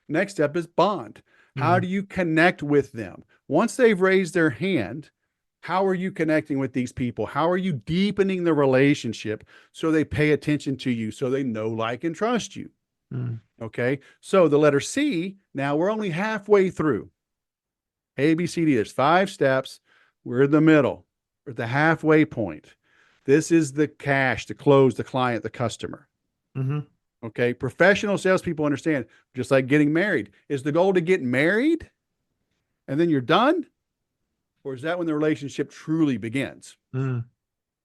Next step is bond. How Mm. do you connect with them? Once they've raised their hand, how are you connecting with these people? How are you deepening the relationship so they pay attention to you, so they know, like, and trust you? Mm. Okay. So the letter C, now we're only halfway through. A, B, C, D. There's 5 steps. We're in the middle. We're at the halfway point. This is the cash to close the client, the customer. Mm-hmm. Okay. Professional salespeople understand, just like getting married. Is the goal to get married and then you're done? Or is that when the relationship truly begins? Mm.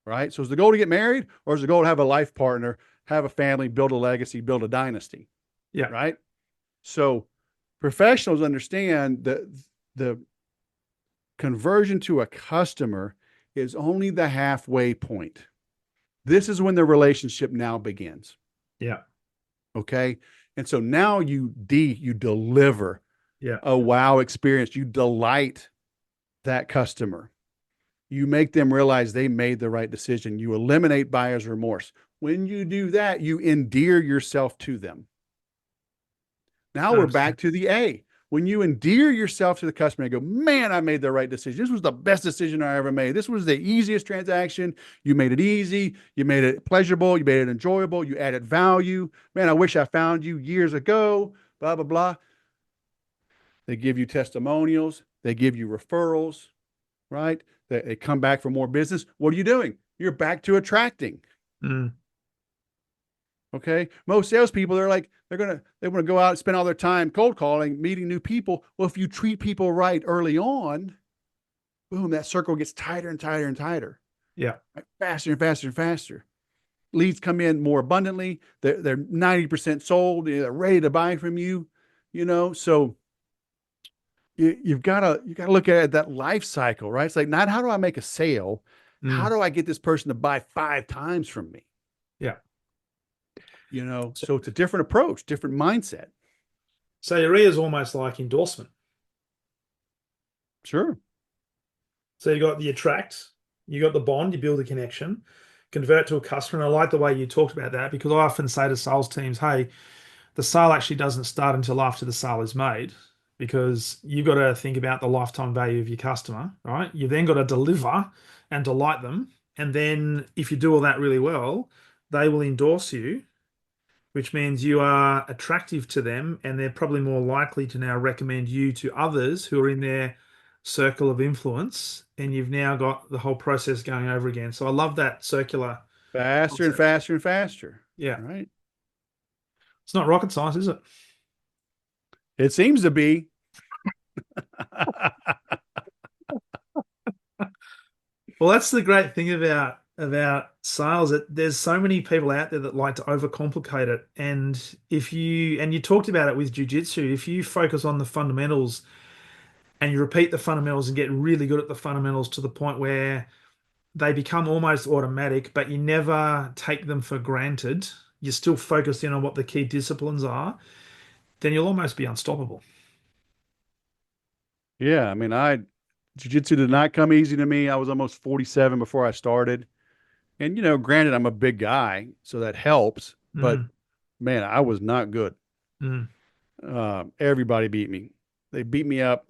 Right. So is the goal to get married, or is the goal to have a life partner, have a family, build a legacy, build a dynasty? Yeah. Right. So professionals understand that the conversion to a customer is only the halfway point. This is when the relationship now begins. Yeah. Okay. And so now you deliver Yeah. a wow experience. You delight that customer. You make them realize they made the right decision. You eliminate buyer's remorse. When you do that, you endear yourself to them. Now we're 100%. back to the A. When you endear yourself to the customer and go, man, I made the right decision. This was the best decision I ever made. This was the easiest transaction. You made it easy. You made it pleasurable. You made it enjoyable. You added value. Man, I wish I found you years ago, blah, blah, blah. They give you testimonials. They give you referrals, right? They come back for more business. What are you doing? You're back to attracting. Mm. Okay. Most salespeople, they want to go out and spend all their time cold calling, meeting new people. Well, if you treat people right early on, boom, that circle gets tighter and tighter and tighter. Yeah. Right? Faster and faster and faster. Leads come in more abundantly. They're 90% sold. They're ready to buy from you, so you've got to look at that life cycle, right? It's like, not how do I make a sale? How Mm. do I get this person to buy 5 times from me? Yeah. So it's a different approach, different mindset. So your E is almost like endorsement. Sure. So you got the attract, you got the bond, you build a connection, convert to a customer. And I like the way you talked about that, because I often say to sales teams, hey, the sale actually doesn't start until after the sale is made, because you've got to think about the lifetime value of your customer, right? You then got to deliver and delight them. And then if you do all that really well, they will endorse you, which means you are attractive to them, and they're probably more likely to now recommend you to others who are in their circle of influence. And you've now got the whole process going over again. So I love that circular Faster and concept. faster and faster. Yeah. Right. It's not rocket science, is it? It seems to be. Well, that's the great thing about about sales that there's so many people out there that like to overcomplicate it. And you talked about it with jujitsu, if you focus on the fundamentals and you repeat the fundamentals and get really good at the fundamentals to the point where they become almost automatic, but you never take them for granted, you're still focused in on what the key disciplines are, then you'll almost be unstoppable. Yeah, I mean, jiu-jitsu did not come easy to me. I was almost 47 before I started. And granted, I'm a big guy, so that helps, but Mm, man, I was not good. mm. Everybody beat me. They beat me up.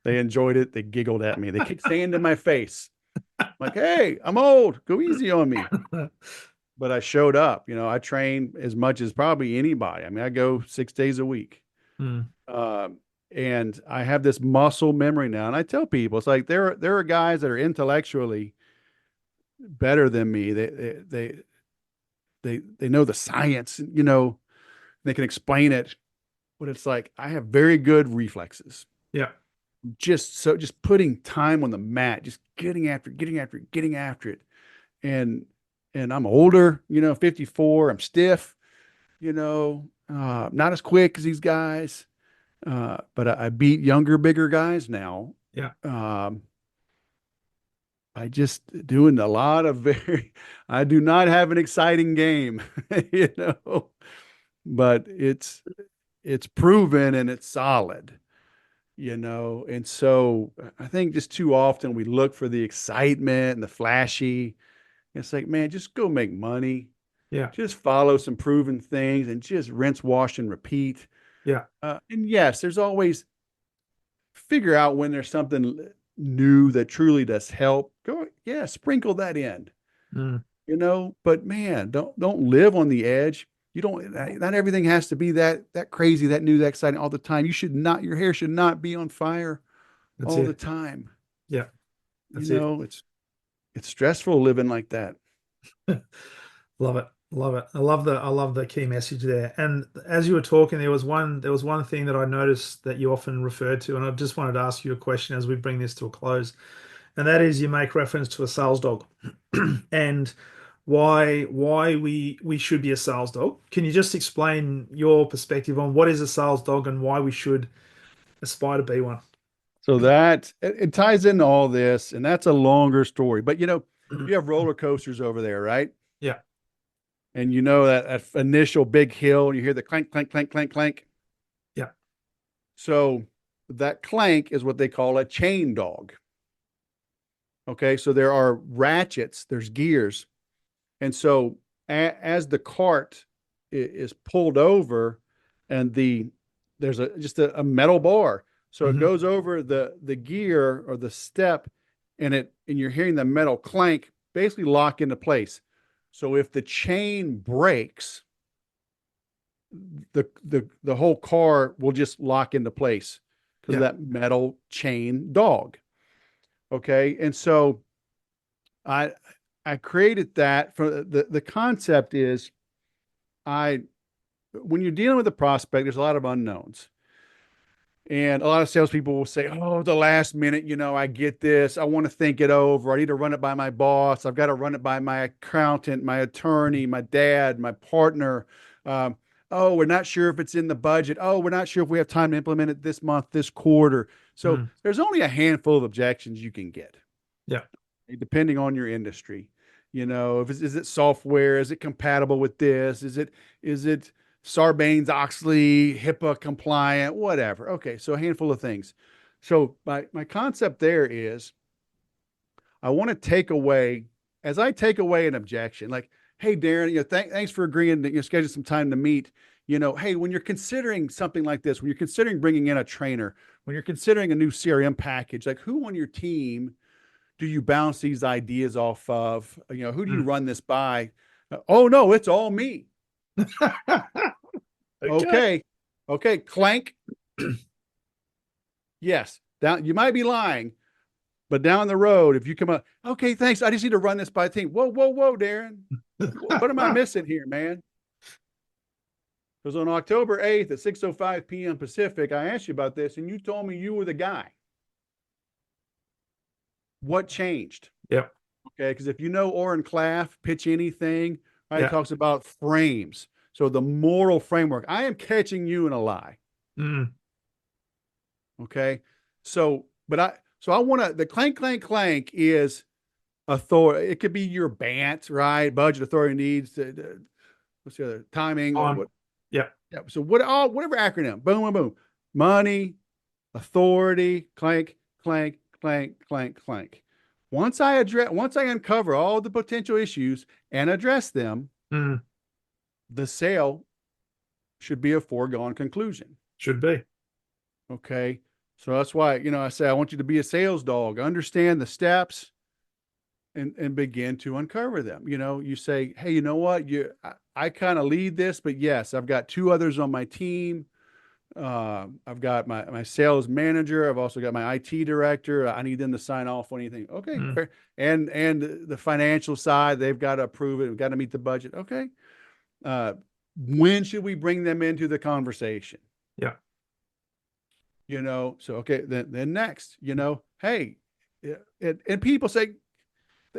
They enjoyed it. They giggled at me. They kicked sand in my face. Like, hey, I'm old. Go easy on me. But I showed up. I train as much as probably anybody. I mean, I go 6 days a week. Mm, Um, and I have this muscle memory now. And I tell people, it's like there are guys that are intellectually better than me. They know the science, they can explain it, but it's like I have very good reflexes. yeah, Just putting time on the mat, just getting after it, getting after it, getting after it. And I'm older, 54. I'm stiff, not as quick as these guys. But I beat younger, bigger guys now. yeah, Um, I just doing a lot of I do not have an exciting game, you know, but it's proven and it's solid, and so I think just too often we look for the excitement and the flashy. It's like, man, just go make money, yeah, just follow some proven things and just rinse, wash, and repeat. yeah. And yes, there's always figure out when there's something new that truly does help. Go, yeah, sprinkle that in, Mm, but man, don't live on the edge. You don't, not everything has to be that crazy, that new, that exciting all the time. Your hair should not be on fire that's all the it. time. Yeah, You that's it. know, it's stressful living like that. Love it. Love it. I love the key message there. And as you were talking, there was one thing that I noticed that you often referred to, and I just wanted to ask you a question as we bring this to a close. And that is you make reference to a sales dog and why we should be a sales dog. Can you just explain your perspective on what is a sales dog and why we should aspire to be one? So that it ties into all this, and that's a longer story. But you have roller coasters over there, right? Yeah, And that initial big hill, you hear the clank, clank, clank, clank, clank. yeah. So that clank is what they call a chain dog. Okay, so there are ratchets, there's gears, and so as the cart is pulled over, and there's just a metal bar, so it Hmm. goes over the gear or the step, and you're hearing the metal clank basically lock into place. So if the chain breaks, the whole car will just lock into place because of Yeah, that metal chain dog. Okay, and so I I created that for the concept is I when you're dealing with a prospect, there's a lot of unknowns. And a lot of salespeople will say, "Oh, the last minute, I get this. I want to think it over. I need to run it by my boss. I've got to run it by my accountant, my attorney, my dad, my partner. Um, oh, we're not sure if it's in the budget. Oh, we're not sure if we have time to implement it this month, this quarter." So mm, there's only a handful of objections you can get, yeah, depending on your industry. If is it software? Is it compatible with this? Is it Sarbanes-Oxley, HIPAA compliant, whatever? Okay, so a handful of things. So my concept there is I want to take away, as I take away an objection, like, hey, Darren, thanks for agreeing to schedule some time to meet. Hey, when you're considering something like this, when you're considering bringing in a trainer, when you're considering a new CRM package, like who on your team do you bounce these ideas off of? Who do you mm. run this by? Oh no, it's all me. Okay. Okay. Okay. Clank. Yes. Down. You might be lying, but down the road, if you come up, okay, thanks. I just need to run this by the team. Whoa, whoa, whoa, Darren. What am I missing here, man? Because on October 8th at 6:05 p.m. Pacific, I asked you about this and you told me you were the guy. What changed? Yeah, Okay, because if you know Oren Claff, Pitch Anything, right, he Yeah. talks about frames. So the moral framework. I am catching you in a lie. Mm, Okay. So I want to, the clank, clank, clank is authority. It could be your BANT, right? Budget, authority, needs, what's the other timing? on. What? Yeah. Yeah. So whatever acronym, boom, boom, boom. Money, authority, clank, clank, clank, clank, clank. Once I uncover all the potential issues and address them, Mm, the sale should be a foregone conclusion. should be. Okay. So that's why, I say, I want you to be a sales dog, understand the steps and begin to uncover them. You say, hey, you know what? I kind of lead this, but yes, I've got two others on my team. I've got my sales manager. I've also got my IT director. I need them to sign off on anything. Okay, Mm, fair. And the financial side, they've got to approve it. We've got to meet the budget. Okay. Uh, when should we bring them into the conversation? yeah. So okay, then next, hey, and people say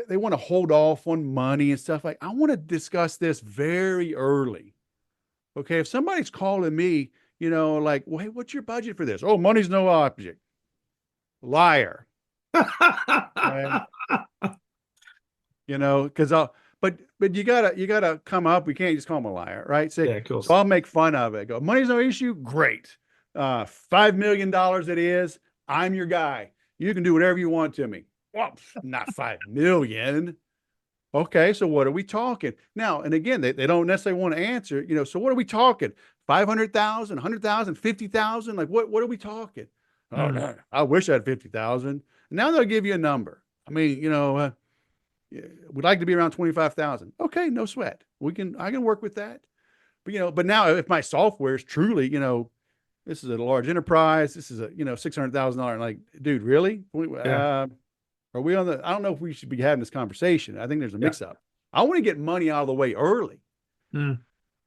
they want to hold off on money and stuff. Like, I want to discuss this very early. Okay, if somebody's calling me, like, well, hey, what's your budget for this? Oh, money's no object. Liar. Okay. Because but you gotta come up. We can't just call them a liar, right? Say, Yeah, of so course. I'll make fun of it. Go, money's no issue. Great. $5 million it is. I'm your guy. You can do whatever you want to me. Well, not 5 million. Okay, so what are we talking now? And again, they don't necessarily want to answer. So what are we talking? 500,000, 100,000, 50,000? Like what are we talking? Oh, Mm, no, I wish I had 50,000. Now they'll give you a number. I mean, we'd like to be around 25,000. Okay, no sweat. I can work with that. But now if my software is truly, this is a large enterprise, this is a, $600,000. Like, dude, really? yeah. Are we on the, I don't know if we should be having this conversation. I think there's a Yeah. mix up. I want to get money out of the way early. Mm,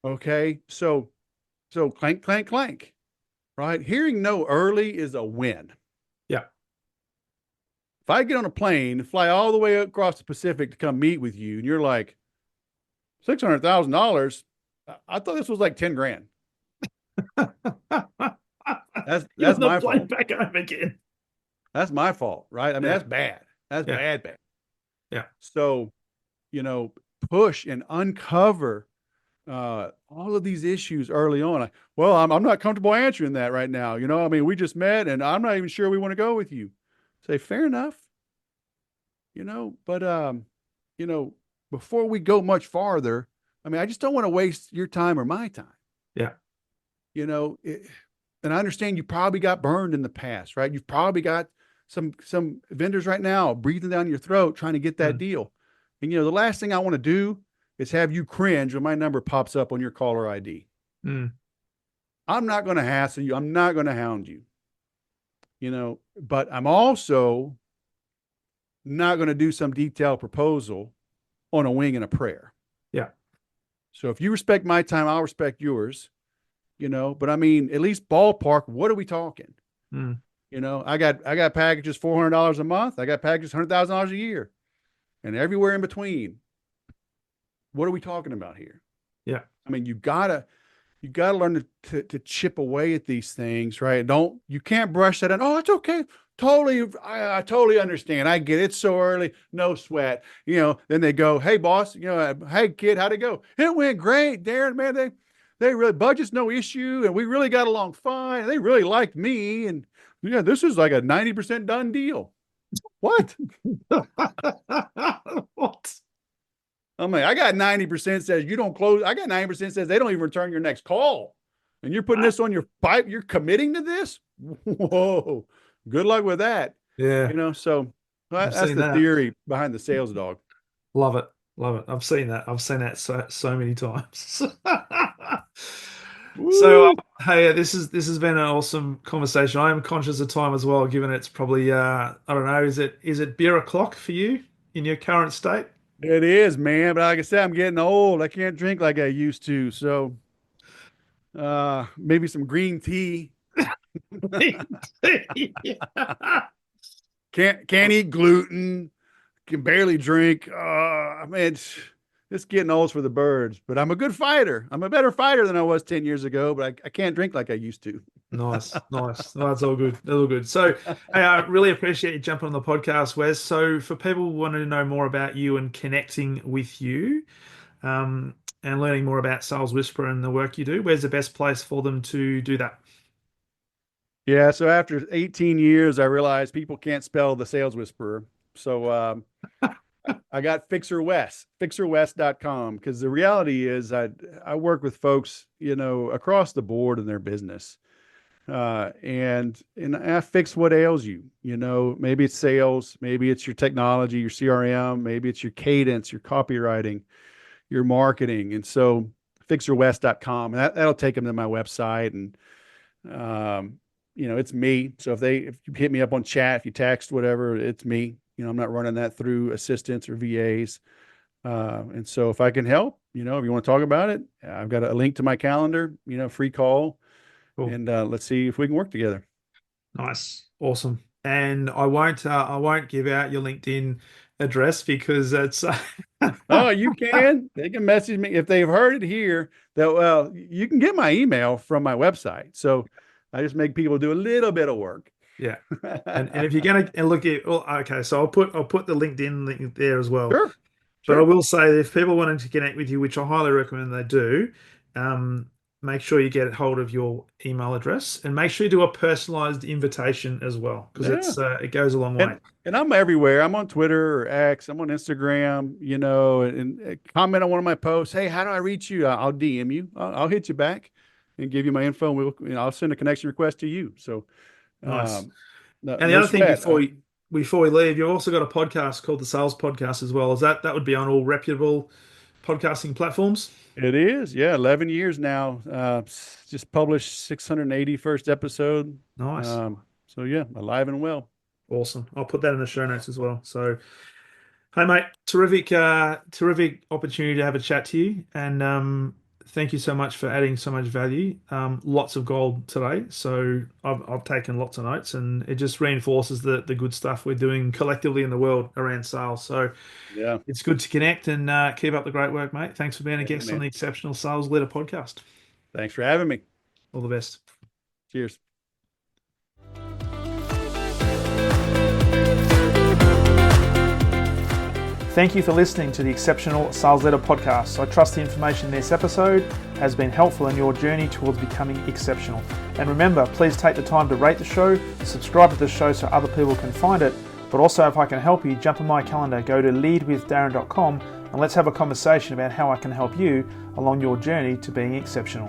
Okay. So clank, clank, clank, right? Hearing no early is a win. yeah. If I get on a plane, fly all the way across the Pacific to come meet with you, and you're like, $600,000. I thought this was like 10 grand. You're That's on the my plane fault. back home again. That's my fault, right? I mean, Yeah. that's bad. That's Yeah. bad, bad. Yeah. So, you know, push and uncover all of these issues early on. Well, I'm not comfortable answering that right now. I mean, we just met and I'm not even sure we want to go with you. Say, fair enough. But you know, before we go much farther, I mean, I just don't want to waste your time or my time. Yeah. You know, it, and I understand you probably got burned in the past, right? You've probably got some vendors right now breathing down your throat trying to get that Mm, deal. And the last thing I want to do is have you cringe when my number pops up on your caller ID. mm, I'm not going to hassle you. I'm not going to hound you. But I'm also not going to do some detailed proposal on a wing and a prayer. yeah. So if you respect my time, I'll respect yours. But I mean, at least ballpark, what are we talking? Mm, I got packages $400 a month. I got packages $100,000 a year, and everywhere in between. What are we talking about here? yeah. I mean, you gotta learn to chip away at these things, right? You can't brush that in. Oh, it's okay. Totally, I totally understand. I get it. It's so early, no sweat. Then they go, hey boss, hey kid, how'd it go? It went great, Darren. Man, they really budget's no issue, and we really got along fine. And they really liked me, and this is like a 90% done deal. What? What? I'm like, I got 90% says you don't close. I got 90% says they don't even return your next call. And you're putting this on your pipe. You're committing to this? Whoa. Good luck with that. Yeah. So I've that's seen the that. theory behind the sales dog. Love it. Love it. I've seen that. I've seen that so many times. So, Woo. hey, this has been an awesome conversation. I am conscious of time as well, given it's probably I don't know, is it beer o'clock for you in your current state? It is, man. But like I said, I'm getting old. I can't drink like I used to. So maybe some green tea. Yeah. Can't eat gluten. can barely drink. Man, it's getting old for the birds. But I'm a good fighter. I'm a better fighter than I was 10 years ago, but I can't drink like I used to. Nice, nice. No, that's all good. That's all good. So, hey, I really appreciate you jumping on the podcast, Wes. So, for people who wanted to know more about you and connecting with you, and learning more about Sales Whisperer and the work you do, where's the best place for them to do that? Yeah. So after 18 years, I realized people can't spell the sales whisperer. So I got Fixer Wes, fixerwes.com, because the reality is I work with folks, across the board in their business. And I fix what ails you. Maybe it's sales, maybe it's your technology, your CRM, maybe it's your cadence, your copywriting, your marketing. And so fixerwest.com, and that'll take them to my website. And, it's me. So if you hit me up on chat, if you text, whatever, it's me. I'm not running that through assistants or VAs. And so if I can help, if you want to talk about it, I've got a link to my calendar, free call, Cool. and let's see if we can work together. Nice. Awesome. And I won't give out your LinkedIn address because it's Oh, you can. They can message me if they've heard it here. Well, you can get my email from my website. So I just make people do a little bit of work. yeah. And if you're gonna and look at okay, so I'll put the LinkedIn link there as well. Sure, But I sure. will say that if people wanting to connect with you, which I highly recommend they do, make sure you get hold of your email address and make sure you do a personalized invitation as well because Yeah. it goes a long way. And I'm everywhere. I'm on Twitter or X. I'm on Instagram, and comment on one of my posts. Hey, how do I reach you? I'll DM you. I'll hit you back and give you my info. And I'll send a connection request to you. So, Nice. no, And the no other thing sweat. before we leave, you've also got a podcast called the Sales Podcast as well. Is that would be on all reputable podcasting platforms? It is. Yeah. 11 years now. Just published 681st episode. Nice. So yeah, alive and well. Awesome. I'll put that in the show notes as well. So, hey mate, terrific opportunity to have a chat to you, and thank you so much for adding so much value. Lots of gold today, so I've taken lots of notes, and it just reinforces the good stuff we're doing collectively in the world around sales. So Yeah. it's good to connect and keep up the great work, mate. Thanks for being a Hey, guest on man. the Exceptional Sales Leader podcast. Thanks for having me. All the best. Cheers. Thank you for listening to the Exceptional Sales Leader podcast. I trust the information in this episode has been helpful in your journey towards becoming exceptional. And remember, please take the time to rate the show, subscribe to the show so other people can find it. But also, if I can help you, jump on my calendar, go to leadwithdarren.com and let's have a conversation about how I can help you along your journey to being exceptional.